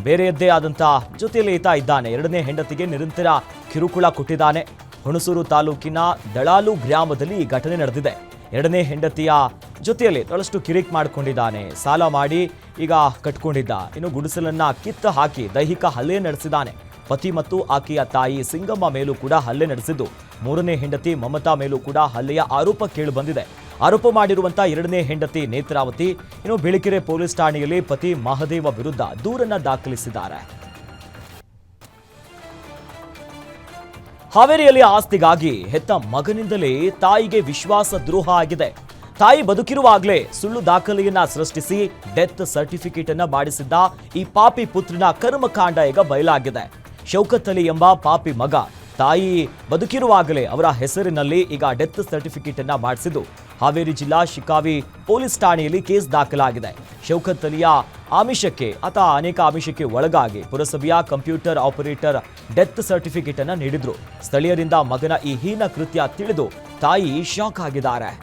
ಬೇರೆಯದ್ದೇ ಆದಂತ ಜೊತೆಯಲ್ಲಿ ಈತ ಇದ್ದಾನೆ. ಎರಡನೇ ಹೆಂಡತಿಗೆ ನಿರಂತರ ಕಿರುಕುಳ ಕೊಟ್ಟಿದ್ದಾನೆ. ಹುಣಸೂರು ತಾಲೂಕಿನ ದಳಾಲು ಗ್ರಾಮದಲ್ಲಿ ಈ ಘಟನೆ ನಡೆದಿದೆ. ಎರಡನೇ ಹೆಂಡತಿಯ ಜೊತೆಯಲ್ಲಿ ಬಹಳಷ್ಟು ಕಿರಿಕ್ ಮಾಡಿಕೊಂಡಿದ್ದಾನೆ. ಸಾಲ ಮಾಡಿ ಈಗ ಕಟ್ಕೊಂಡಿದ್ದ. ಇನ್ನು ಗುಡಿಸಲನ್ನ ಕಿತ್ತು ಹಾಕಿ ದೈಹಿಕ ಹಲ್ಲೆ ನಡೆಸಿದ್ದಾನೆ. ಪತಿ ಮತ್ತು ಆಕೆಯ ತಾಯಿ ಸಿಂಗಮ್ಮ ಮೇಲೂ ಕೂಡ ಹಲ್ಲೆ ನಡೆಸಿದ್ದು, ಮೂರನೇ ಹೆಂಡತಿ ಮಮತಾ ಮೇಲೂ ಕೂಡ ಹಲ್ಲೆಯ ಆರೋಪ ಕೇಳಿಬಂದಿದೆ. ಆರೋಪ ಮಾಡಿರುವಂತ ಎರಡನೇ ಹೆಂಡತಿ ನೇತ್ರಾವತಿ ಇನ್ನು ಬಿಳಿಕೆರೆ ಪೊಲೀಸ್ ಠಾಣೆಯಲ್ಲಿ ಪತಿ ಮಹದೇವ ವಿರುದ್ಧ ದೂರನ್ನ ದಾಖಲಿಸಿದ್ದಾರೆ. ಹಾವೇರಿಯಲ್ಲಿ ಆಸ್ತಿಗಾಗಿ ಹೆತ್ತ ಮಗನಿಂದಲೇ ತಾಯಿಗೆ ವಿಶ್ವಾಸ ದ್ರೋಹ ಆಗಿದೆ. ತಾಯಿ ಬದುಕಿರುವಾಗಲೇ ಸುಳ್ಳು ದಾಖಲೆಯನ್ನ ಸೃಷ್ಟಿಸಿ ಡೆತ್ ಸರ್ಟಿಫಿಕೇಟ್ ಅನ್ನ ಮಾಡಿಸಿದ್ದ ಈ ಪಾಪಿ ಪುತ್ರನ ಕರ್ಮಕಾಂಡ ಈಗ ಬಯಲಾಗಿದೆ. ಶೌಕತ್ ಅಲಿ ಎಂಬ ಪಾಪಿ ಮಗ ತಾಯಿ ಬದುಕಿರುವಾಗಲೇ ಅವರ ಹೆಸರಿನಲ್ಲಿ ಈಗ ಡೆತ್ ಸರ್ಟಿಫಿಕೇಟ್ ಅನ್ನ ಮಾಡಿಸಿದ್ದು ಹಾವೇರಿ ಜಿಲ್ಲಾ ಶಿಕಾವಿ ಪೊಲೀಸ್ ಠಾಣೆಯಲ್ಲಿ ಕೇಸ್ ದಾಖಲಾಗಿದೆ. ಶೌಕತ್ ಅಲಿಯ ಆಮಿಷಕ್ಕೆ ಅನೇಕ ಆಮಿಷಕ್ಕೆ ಒಳಗಾಗಿ ಪುರಸಭೆಯ ಕಂಪ್ಯೂಟರ್ ಆಪರೇಟರ್ ಡೆತ್ ಸರ್ಟಿಫಿಕೇಟ್ ಅನ್ನ ನೀಡಿದ್ರು. ಸ್ಥಳೀಯರಿಂದ ಮಗನ ಈ ಹೀನ ಕೃತ್ಯ ತಿಳಿದು ತಾಯಿ ಶಾಕ್ ಆಗಿದ್ದಾರೆ.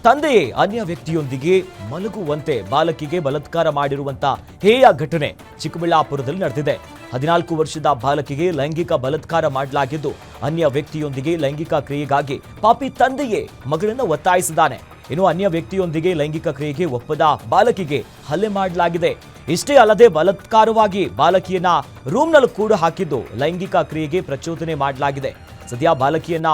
ತಂದೆಯೇ ಅನ್ಯ ವ್ಯಕ್ತಿಯೊಂದಿಗೆ ಮಲಗುವಂತೆ ಬಾಲಕಿಗೆ ಬಲಾತ್ಕಾರ ಮಾಡಿರುವಂತ ಹೇಯ ಘಟನೆ ಚಿಕ್ಕಬಳ್ಳಾಪುರದಲ್ಲಿ ನಡೆದಿದೆ. 14 ವರ್ಷದ ಬಾಲಕಿಗೆ ಲೈಂಗಿಕ ಬಲಾತ್ಕಾರ ಮಾಡಲಾಗಿದ್ದು, ಅನ್ಯ ವ್ಯಕ್ತಿಯೊಂದಿಗೆ ಲೈಂಗಿಕ ಕ್ರಿಯೆಗಾಗಿ ಪಾಪಿ ತಂದೆಯೇ ಮಗಳನ್ನು ಒತ್ತಾಯಿಸಿದ್ದಾನೆ. ಇನ್ನು ಅನ್ಯ ವ್ಯಕ್ತಿಯೊಂದಿಗೆ ಲೈಂಗಿಕ ಕ್ರಿಯೆಗೆ ಒಪ್ಪದ ಬಾಲಕಿಗೆ ಹಲ್ಲೆ ಮಾಡಲಾಗಿದೆ. ಇಷ್ಟೇ ಅಲ್ಲದೆ ಬಲಾತ್ಕಾರವಾಗಿ ಬಾಲಕಿಯನ್ನ ರೂಮ್ನಲ್ಲಿ ಕೂಡ ಹಾಕಿದ್ದು ಲೈಂಗಿಕ ಕ್ರಿಯೆಗೆ ಪ್ರಚೋದನೆ ಮಾಡಲಾಗಿದೆ. ಸದ್ಯ ಬಾಲಕಿಯನ್ನ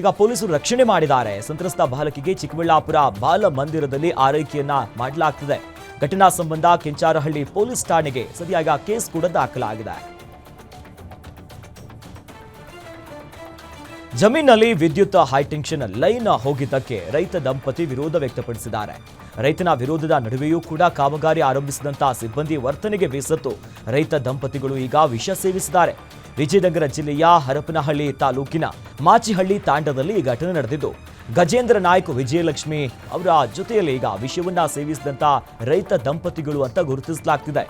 ಈಗ ಪೊಲೀಸರು ರಕ್ಷಣೆ ಮಾಡಿದ್ದಾರೆ. ಸಂತ್ರಸ್ತ ಬಾಲಕಿಗೆ ಚಿಕ್ಕಬಳ್ಳಾಪುರ ಬಾಲ ಮಂದಿರದಲ್ಲಿ ಆರೈಕೆಯನ್ನ ಮಾಡಲಾಗ್ತಿದೆ. ಘಟನಾ ಸಂಬಂಧ ಕೆಂಚಾರಹಳ್ಳಿ ಪೊಲೀಸ್ ಠಾಣೆಗೆ ಸದ್ಯ ಈಗ ಕೇಸ್ ಕೂಡ ದಾಖಲಾಗಿದೆ. ಜಮೀನಲ್ಲಿ ವಿದ್ಯುತ್ ಹೈಟೆನ್ಷನ್ ಲೈನ್ ಹೋಗಿದ್ದಕ್ಕೆ ರೈತ ದಂಪತಿ ವಿರೋಧ ವ್ಯಕ್ತಪಡಿಸಿದ್ದಾರೆ. ರೈತನ ವಿರೋಧದ ನಡುವೆಯೂ ಕೂಡ ಕಾಮಗಾರಿ ಆರಂಭಿಸಿದಂತಹ ಸಿಬ್ಬಂದಿ ವರ್ತನೆಗೆ ಬೇಸತ್ತು ರೈತ ದಂಪತಿಗಳು ಈಗ ವಿಷ ಸೇವಿಸಿದ್ದಾರೆ. ವಿಜಯನಗರ ಜಿಲ್ಲೆಯ ಹರಪನಹಳ್ಳಿ ತಾಲೂಕಿನ ಮಾಚಿಹಳ್ಳಿ ತಾಂಡದಲ್ಲಿ ಈ ಘಟನೆ ನಡೆದಿದ್ದು, ಗಜೇಂದ್ರ ನಾಯ್ಕ್ ವಿಜಯಲಕ್ಷ್ಮಿ ಅವರ ಜೊತೆಯಲ್ಲಿ ಈಗ ವಿಷಯವನ್ನ ಸೇವಿಸಿದಂತ ರೈತ ದಂಪತಿಗಳು ಅಂತ ಗುರುತಿಸಲಾಗ್ತಿದೆ.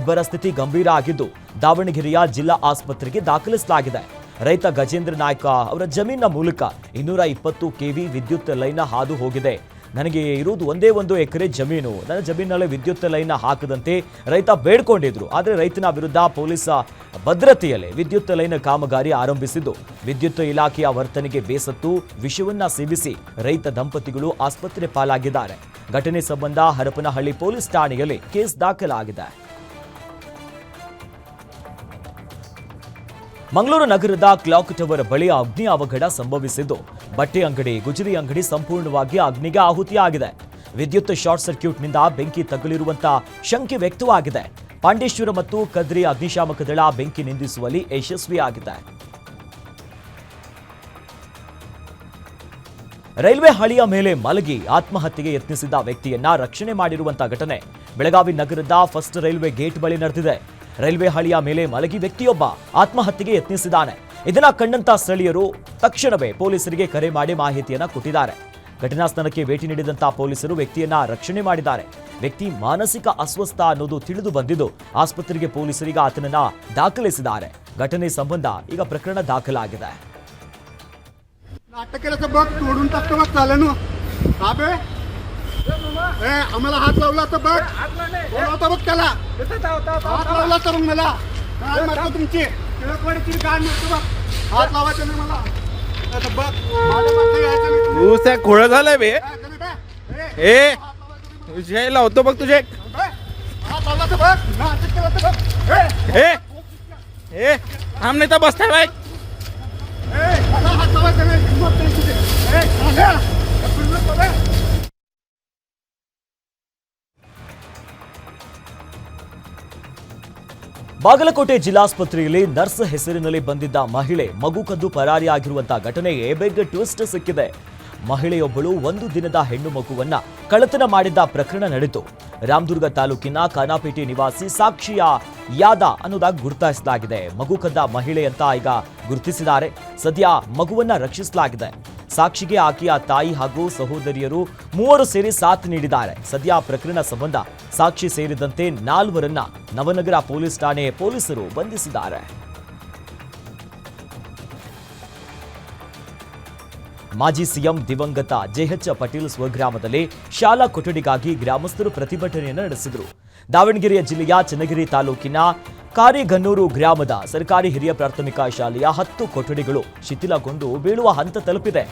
ಇಬ್ಬರ ಸ್ಥಿತಿ ಗಂಭೀರ ಆಗಿದ್ದು ದಾವಣಗೆರೆಯ ಜಿಲ್ಲಾ ಆಸ್ಪತ್ರೆಗೆ ದಾಖಲಿಸಲಾಗಿದೆ. ರೈತ ಗಜೇಂದ್ರ ನಾಯ್ಕ ಅವರ ಜಮೀನಿನ ಮೂಲಕ 220 ಕೆವಿ ವಿದ್ಯುತ್ ಲೈನ್ ಹಾದು ಹೋಗಿದೆ. ನನಗೆ ಇರುವುದು ಒಂದೇ 1 ಎಕರೆ ಜಮೀನು, ನನ್ನ ಜಮೀನಿನಲ್ಲಿ ವಿದ್ಯುತ್ ಲೈನ್ ಹಾಕದಂತೆ ರೈತ ಬೇಡ್ಕೊಂಡಿದ್ರು. ಆದರೆ ರೈತನ ವಿರುದ್ಧ ಪೊಲೀಸ್ ಭದ್ರತೆಯಲ್ಲಿ ವಿದ್ಯುತ್ ಲೈನ್ ಕಾಮಗಾರಿ ಆರಂಭಿಸಿದ್ದು, ವಿದ್ಯುತ್ ಇಲಾಖೆಯ ವರ್ತನೆಗೆ ಬೇಸತ್ತು ವಿಷವನ್ನ ಸೇವಿಸಿ ರೈತ ದಂಪತಿಗಳು ಆಸ್ಪತ್ರೆ ಪಾಲಾಗಿದ್ದಾರೆ. ಘಟನೆ ಸಂಬಂಧ ಹರಪನಹಳ್ಳಿ ಪೊಲೀಸ್ ಠಾಣೆಯಲ್ಲಿ ಕೇಸ್ ದಾಖಲಾಗಿದೆ. ಮಂಗಳೂರು ನಗರದ ಕ್ಲಾಕ್ ಟವರ್ ಬಳಿ ಅಗ್ನಿ ಅವಘಡ ಸಂಭವಿಸಿದ್ದು, ಬಟ್ಟೆ ಅಂಗಡಿ, ಗುಜರಿ ಅಂಗಡಿ ಸಂಪೂರ್ಣವಾಗಿ ಅಗ್ನಿಗೆ ಆಹುತಿಯಾಗಿದೆ. ವಿದ್ಯುತ್ ಶಾರ್ಟ್ ಸರ್ಕ್ಯೂಟ್ನಿಂದ ಬೆಂಕಿ ತಗುಲಿರುವಂತಹ ಶಂಕೆ ವ್ಯಕ್ತವಾಗಿದೆ. ಪಾಂಡೇಶ್ವರ ಮತ್ತು ಕದ್ರಿ ಅಗ್ನಿಶಾಮಕ ದಳ ಬೆಂಕಿ ನಿಂದಿಸುವಲ್ಲಿ ಯಶಸ್ವಿಯಾಗಿದೆ. ರೈಲ್ವೆ ಹಳಿಯ ಮೇಲೆ ಮಲಗಿ ಆತ್ಮಹತ್ಯೆಗೆ ಯತ್ನಿಸಿದ್ದ ವ್ಯಕ್ತಿಯನ್ನ ರಕ್ಷಣೆ ಮಾಡಿರುವಂತಹ ಘಟನೆ ಬೆಳಗಾವಿ ನಗರದ ಫಸ್ಟ್ ರೈಲ್ವೆ ಗೇಟ್ ಬಳಿ ನಡೆದಿದೆ. ರೈಲ್ವೆ ಹಳಿಯ ಮೇಲೆ ಮಲಗಿ ವ್ಯಕ್ತಿಯೊಬ್ಬ ಆತ್ಮಹತ್ಯೆಗೆ ಯತ್ನಿಸಿದ್ದಾನೆ. ಇದನ್ನ ಕಂಡಂತ ಸ್ಥಳೀಯರು ತಕ್ಷಣವೇ ಪೊಲೀಸರಿಗೆ ಕರೆ ಮಾಡಿ ಮಾಹಿತಿಯನ್ನ ಕೊಟ್ಟಿದ್ದಾರೆ. ಘಟನಾ ಸ್ಥಳಕ್ಕೆ ಭೇಟಿ ನೀಡಿದಂತಹ ಪೊಲೀಸರು ವ್ಯಕ್ತಿಯನ್ನ ರಕ್ಷಣೆ ಮಾಡಿದ್ದಾರೆ. ವ್ಯಕ್ತಿ ಮಾನಸಿಕ ಅಸ್ವಸ್ಥ ಅನ್ನೋದು ತಿಳಿದು ಬಂದಿದ್ದು ಆಸ್ಪತ್ರೆಗೆ ಪೊಲೀಸರಿಗೆ ಆತನನ್ನ ದಾಖಲಿಸಿದ್ದಾರೆ. ಘಟನೆ ಸಂಬಂಧ ಈಗ ಪ್ರಕರಣ ದಾಖಲಾಗಿದೆ. नाटक केलं तर बघ तोडून टाकतो बघ चालेल बे आम्हाला हात लावला तर बघ बोलावता बघ त्याला हात लावला तर मला काय मारतो तुमची टिळकवाडीची काय मारतो बघ हात लावायचं नाही मला बघ माझ्या यायचं नाही तू खोळ झालाय बे ए विषय लावतो बघ तुझे हात लावला तर बघ नाटक केलं तर बघ ए ए थांब नाही तर बसताय बाय हात लावायचं नाही हिंमत नाही तुझे ಬಾಗಲಕೋಟೆ ಜಿಲ್ಲಾಸ್ಪತ್ರೆಯಲ್ಲಿ ನರ್ಸ್ ಹೆಸರಿನಲ್ಲಿ ಬಂದಿದ್ದ ಮಹಿಳೆ ಮಗು ಕದ್ದು ಪರಾರಿಯಾಗಿರುವಂತಹ ಘಟನೆಗೆ ಬಿಗ್ ಟ್ವಿಸ್ಟ್ ಸಿಕ್ಕಿದೆ. ಮಹಿಳೆಯೊಬ್ಬಳು ಒಂದು ದಿನದ ಹೆಣ್ಣು ಮಗುವನ್ನ ಕಳ್ಳತನ ಮಾಡಿದ್ದ ಪ್ರಕರಣ ನಡೆಯಿತು. ರಾಮದುರ್ಗ ತಾಲೂಕಿನ ಖಾನಾಪೇಟೆ ನಿವಾಸಿ ಸಾಕ್ಷಿಯ ಯಾದ ಅನ್ನೋದಾಗಿ ಗುರುತಿಸಲಾಗಿದೆ. ಮಗು ಕದ್ದ ಮಹಿಳೆ ಅಂತ ಈಗ ಗುರುತಿಸಿದ್ದಾರೆ. ಸದ್ಯ ಮಗುವನ್ನ ರಕ್ಷಿಸಲಾಗಿದೆ. ಸಾಕ್ಷಿಗೆ ಆಕೆಯ ತಾಯಿ ಹಾಗೂ ಸಹೋದರಿಯರು ಮೂವರು ಸೇರಿ ಸಾಥ್ ನೀಡಿದ್ದಾರೆ. ಸದ್ಯ ಪ್ರಕರಣ ಸಂಬಂಧ ಸಾಕ್ಷಿ ಸೇರಿದಂತೆ 4ರನ್ನ ನವನಗರ ಪೊಲೀಸ್ ಠಾಣೆ ಪೊಲೀಸರು ಬಂಧಿಸಿದ್ದಾರೆ. ಮಾಜಿ ಸಿಎಂ ದಿವಂಗತ ಜೆಎಚ್ ಪಟೇಲ್ ಸ್ವಗ್ರಾಮದಲ್ಲಿ ಶಾಲಾ ಕೊಠಡಿಗಾಗಿ ಗ್ರಾಮಸ್ಥರು ಪ್ರತಿಭಟನೆಯನ್ನು ನಡೆಸಿದರು. ದಾವಣಗೆರೆ ಜಿಲ್ಲೆಯ ಚನ್ನಗಿರಿ ತಾಲೂಕಿನ ಕಾರಿಗನ್ನೂರು ಗ್ರಾಮದ ಸರ್ಕಾರಿ ಹಿರಿಯ ಪ್ರಾಥಮಿಕ ಶಾಲೆಯ 10 ಕೊಠಡಿಗಳು ಶಿಥಿಲಗೊಂಡು ಬೀಳುವ ಹಂತ ತಲುಪಿದೆ.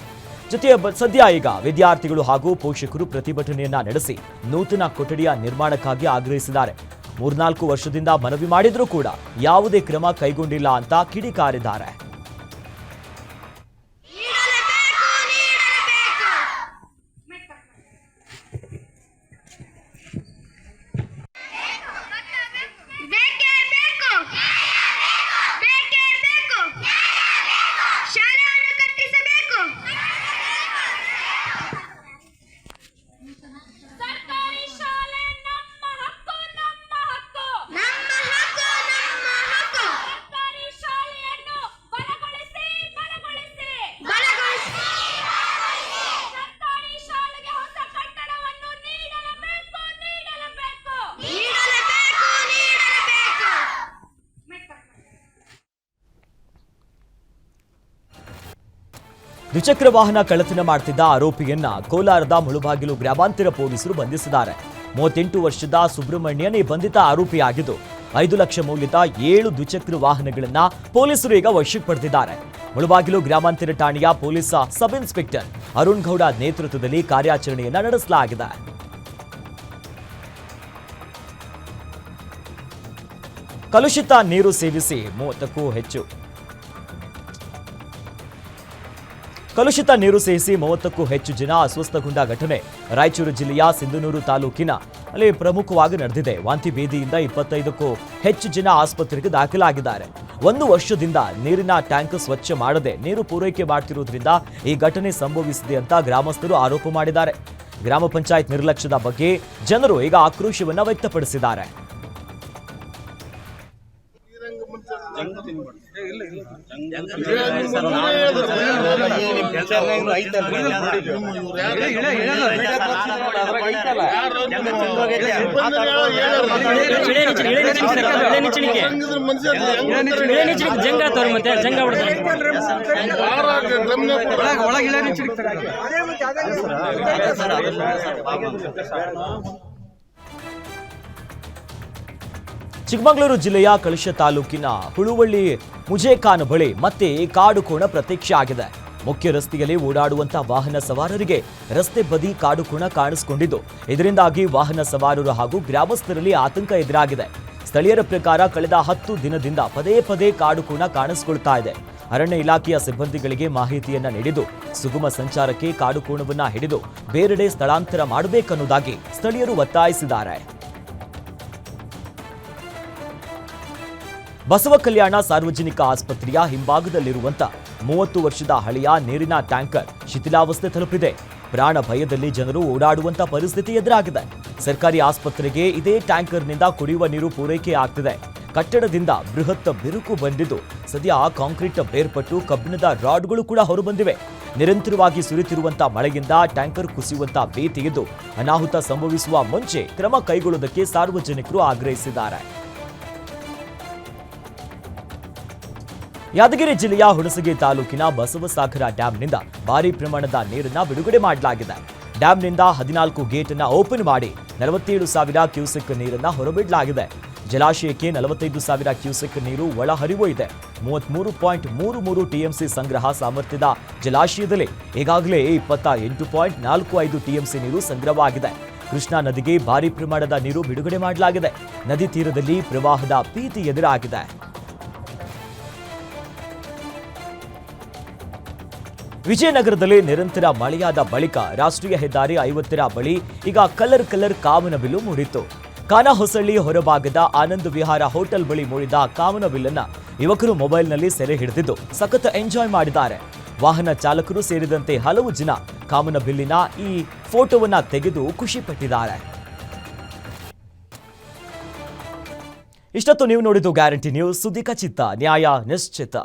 ಜೊತೆಗೆ ಸದ್ಯ ಈಗ ವಿದ್ಯಾರ್ಥಿಗಳು ಹಾಗೂ ಪೋಷಕರು ಪ್ರತಿಭಟನೆಯನ್ನ ನಡೆಸಿ ನೂತನ ಕೊಠಡಿಯ ನಿರ್ಮಾಣಕ್ಕಾಗಿ ಆಗ್ರಹಿಸಿದ್ದಾರೆ. 3-4 ವರ್ಷದಿಂದ ಮನವಿ ಮಾಡಿದ್ರೂ ಕೂಡ ಯಾವುದೇ ಕ್ರಮ ಕೈಗೊಂಡಿಲ್ಲ ಅಂತ ಕಿಡಿಕಾರಿದ್ದಾರೆ. ದ್ವಿಚಕ್ರ ವಾಹನ ಕಳ್ಳತನ ಮಾಡುತ್ತಿದ್ದ ಆರೋಪಿಯನ್ನ ಕೋಲಾರದ ಮುಳುಬಾಗಿಲು ಗ್ರಾಮಾಂತರ ಪೊಲೀಸರು ಬಂಧಿಸಿದ್ದಾರೆ. 38 ವರ್ಷದ ಸುಬ್ರಹ್ಮಣ್ಯನ್ ಈ ಬಂಧಿತ ಆರೋಪಿಯಾಗಿದ್ದು 5 ಲಕ್ಷ ಮೌಲ್ಯದ 7 ದ್ವಿಚಕ್ರ ವಾಹನಗಳನ್ನ ಪೊಲೀಸರು ಈಗ ವಶಕ್ಕೆ ಪಡೆದಿದ್ದಾರೆ. ಮುಳುಬಾಗಿಲು ಗ್ರಾಮಾಂತರ ಠಾಣೆಯ police sub inspector Arun Gowda ನೇತೃತ್ವದಲ್ಲಿ ಕಾರ್ಯಾಚರಣೆಯನ್ನ ನಡೆಸಲಾಗಿದೆ. ಕಲುಷಿತ ನೀರು ಸೇವಿಸಿ 30ಕ್ಕೂ ಹೆಚ್ಚು ಜನ ಅಸ್ವಸ್ಥಗೊಂಡ ಘಟನೆ ರಾಯಚೂರು ಜಿಲ್ಲೆಯ ಸಿಂಧನೂರು ತಾಲೂಕಿನ ಅಲ್ಲಿ ಪ್ರಮುಖವಾಗಿ ನಡೆದಿದೆ. ವಾಂತಿ ಭೇದಿಯಿಂದ 25ಕ್ಕೂ ಹೆಚ್ಚು ಜನ ಆಸ್ಪತ್ರೆಗೆ ದಾಖಲಾಗಿದ್ದಾರೆ. 1 ವರ್ಷದಿಂದ ನೀರಿನ ಟ್ಯಾಂಕ್ ಸ್ವಚ್ಛ ಮಾಡದೆ ನೀರು ಪೂರೈಕೆ ಮಾಡ್ತಿರುವುದರಿಂದ ಈ ಘಟನೆ ಸಂಭವಿಸಿದೆ ಅಂತ ಗ್ರಾಮಸ್ಥರು ಆರೋಪ ಮಾಡಿದ್ದಾರೆ. ಗ್ರಾಮ ಪಂಚಾಯತ್ ನಿರ್ಲಕ್ಷ್ಯದ ಬಗ್ಗೆ ಜನರು ಈಗ ಆಕ್ರೋಶವನ್ನ ವ್ಯಕ್ತಪಡಿಸಿದ್ದಾರೆ. ಚಿಕ್ಕಮಗಳೂರು ಜಿಲ್ಲೆಯ ಕಳಶ ತಾಲೂಕಿನ ಹುಳುವಳ್ಳಿ ಮುಜೇಖಾನ್ ಬಳಿ ಮತ್ತೆ ಕಾಡು ಕೋಣ ಪ್ರತ್ಯಕ್ಷ ಆಗಿದೆ. ಮುಖ್ಯ ರಸ್ತೆಯಲ್ಲಿ ಓಡಾಡುವಂತಹ ವಾಹನ ಸವಾರರಿಗೆ ರಸ್ತೆ ಬದಿ ಕಾಡು ಕೋಣ ಕಾಣಿಸಿಕೊಂಡಿದ್ದು ಇದರಿಂದಾಗಿ ವಾಹನ ಸವಾರರು ಹಾಗೂ ಗ್ರಾಮಸ್ಥರಲ್ಲಿ ಆತಂಕ ಎದುರಾಗಿದೆ. ಸ್ಥಳೀಯರ ಪ್ರಕಾರ ಕಳೆದ 10 ದಿನದಿಂದ ಪದೇ ಪದೇ ಕಾಡು ಕೋಣ ಕಾಣಿಸಿಕೊಳ್ತಾ ಇದೆ. ಅರಣ್ಯ ಇಲಾಖೆಯ ಸಿಬ್ಬಂದಿಗಳಿಗೆ ಮಾಹಿತಿಯನ್ನ ನೀಡಿದ್ದು ಸುಗಮ ಸಂಚಾರಕ್ಕೆ ಕಾಡು ಕೋಣವನ್ನ ಹಿಡಿದು ಬೇರೆಡೆ ಸ್ಥಳಾಂತರ ಮಾಡಬೇಕನ್ನುವುದಾಗಿ ಸ್ಥಳೀಯರು ಒತ್ತಾಯಿಸಿದ್ದಾರೆ. ಬಸವ ಕಲ್ಯಾಣ ಸಾರ್ವಜನಿಕ ಆಸ್ಪತ್ರೆಯ ಹಿಂಭಾಗದಲ್ಲಿರುವಂತ 30 ವರ್ಷದ ಹಳೆಯ ನೀರಿನ ಟ್ಯಾಂಕರ್ ಶಿಥಿಲಾವಸ್ಥೆ ತಲುಪಿದೆ. ಪ್ರಾಣ ಭಯದಲ್ಲಿ ಜನರು ಓಡಾಡುವಂತ ಪರಿಸ್ಥಿತಿ ಎದುರಾಗಿದೆ. ಸರ್ಕಾರಿ ಆಸ್ಪತ್ರೆಗೆ ಇದೇ ಟ್ಯಾಂಕರ್ನಿಂದ ಕುಡಿಯುವ ನೀರು ಪೂರೈಕೆ ಆಗ್ತಿದೆ. ಕಟ್ಟಡದಿಂದ ಬೃಹತ್ ಬಿರುಕು ಬಂದಿದ್ದು ಸದ್ಯ ಕಾಂಕ್ರೀಟ್ ಬೇರ್ಪಟ್ಟು ಕಬ್ಬಿಣದ ರಾಡ್ಗಳು ಕೂಡ ಹೊರಬಂದಿವೆ. ನಿರಂತರವಾಗಿ ಸುರಿತಿರುವಂತ ಮಳೆಯಿಂದ ಟ್ಯಾಂಕರ್ ಕುಸಿಯುವಂತ ಭೀತಿಯಿದ್ದು ಅನಾಹುತ ಸಂಭವಿಸುವ ಮುಂಚೆ ಕ್ರಮ ಕೈಗೊಳ್ಳುವುದಕ್ಕೆ ಸಾರ್ವಜನಿಕರು ಆಗ್ರಹಿಸಿದ್ದಾರೆ. ಯಾದಗಿರಿ ಜಿಲ್ಲೆಯ ಹುಣಸಗಿ ತಾಲೂಕಿನ ಬಸವಸಾಗರ ಡ್ಯಾಂನಿಂದ ಭಾರೀ ಪ್ರಮಾಣದ ನೀರನ್ನ ಬಿಡುಗಡೆ ಮಾಡಲಾಗಿದೆ. ಡ್ಯಾಂನಿಂದ 14 ಗೇಟ್ ಅನ್ನ ಓಪನ್ ಮಾಡಿ 47,000 ಕ್ಯೂಸೆಕ್ ನೀರನ್ನ ಹೊರಬಿಡಲಾಗಿದೆ. ಜಲಾಶಯಕ್ಕೆ 45,000 ಕ್ಯೂಸೆಕ್ ನೀರು ಒಳಹರಿವು ಇದೆ. 33.33 ಟಿಎಂಸಿ ಸಂಗ್ರಹ ಸಾಮರ್ಥ್ಯದ ಜಲಾಶಯದಲ್ಲಿ ಈಗಾಗಲೇ 28.45 ಟಿಎಂಸಿ ನೀರು ಸಂಗ್ರಹವಾಗಿದೆ. ಕೃಷ್ಣಾ ನದಿಗೆ ಭಾರೀ ಪ್ರಮಾಣದ ನೀರು ಬಿಡುಗಡೆ ಮಾಡಲಾಗಿದೆ. ನದಿ ತೀರದಲ್ಲಿ ಪ್ರವಾಹದ ಭೀತಿ ಎದುರಾಗಿದೆ. ವಿಜಯನಗರದಲ್ಲಿ ನಿರಂತರ ಮಳೆಯಾದ ಬಳಿಕ ರಾಷ್ಟ್ರೀಯ ಹೆದ್ದಾರಿ 50ರ ಬಳಿ ಈಗ ಕಲರ್ ಕಾಮನಬಿಲ್ಲು ಮೂಡಿತ್ತು. ಕಾನಹೊಸಳ್ಳಿ ಹೊರಭಾಗದ ಆನಂದ್ ವಿಹಾರ ಹೋಟೆಲ್ ಬಳಿ ಮೂಡಿದ ಕಾಮನಬಿಲ್ಲನ್ನ ಯುವಕರು ಮೊಬೈಲ್ನಲ್ಲಿ ಸೆರೆ ಹಿಡಿದಿದ್ದು ಸಖತ್ ಎಂಜಾಯ್ ಮಾಡಿದ್ದಾರೆ. ವಾಹನ ಚಾಲಕರು ಸೇರಿದಂತೆ ಹಲವು ಜನ ಕಾಮನಬಿಲ್ಲಿನ ಈ ಫೋಟೋವನ್ನ ತೆಗೆದು ಖುಷಿ ಪಟ್ಟಿದ್ದಾರೆ. ಇಷ್ಟೊತ್ತು ನೀವು ನೋಡಿದ್ದು ಗ್ಯಾರಂಟಿ ನ್ಯೂಸ್. ಸುದ್ದಿ ಖಚಿತ, ನ್ಯಾಯ ನಿಶ್ಚಿತ.